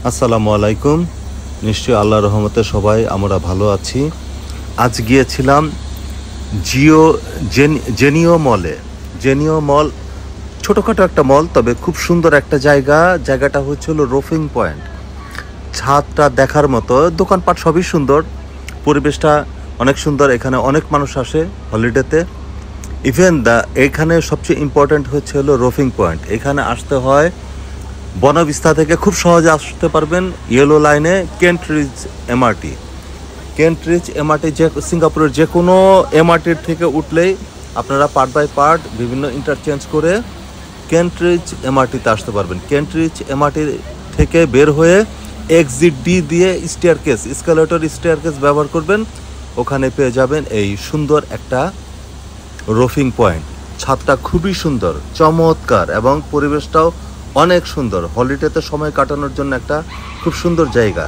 আসসালামু আলাইকুম। নিশ্চয়ই আল্লাহর রহমতে সবাই আমরা ভালো আছি। আজ গিয়েছিলাম জেনিও মলে। জেনিও মল ছোটোখাটো একটা মল, তবে খুব সুন্দর একটা জায়গাটা হচ্ছিল রোফিং পয়েন্ট। ছাদটা দেখার মতো, দোকানপাট সবই সুন্দর, পরিবেশটা অনেক সুন্দর। এখানে অনেক মানুষ আসে হলিডেতে। ইভেন এখানে সবচেয়ে ইম্পর্ট্যান্ট হচ্ছে হলো রোফিং পয়েন্ট। এখানে আসতে হয় বনবিস্তা থেকে, খুব সহজে আসতে পারবেন ইয়েলো লাইনে Kent Ridge MRT. Kent Ridge MRT সিঙ্গাপুরের যে কোনো এমআরটির থেকে উঠলেই আপনারা পার্ট বাই পার্ট বিভিন্ন ইন্টারচেঞ্জ করে কেন্ট রিজ এমআরটিতে আসতে পারবেন। কেন্ট রিজ এমআরটি থেকে বের হয়ে এক্সিট ডি দিয়ে এসকেলেটর স্টেয়ারকেস ব্যবহার করবেন। ওখানে পেয়ে যাবেন এই সুন্দর একটা রোফিং পয়েন্ট। ছাদটা খুবই সুন্দর, চমৎকার, এবং পরিবেশটাও অনেক সুন্দর। হলিডেতে সময় কাটানোর জন্য একটা খুব সুন্দর জায়গা।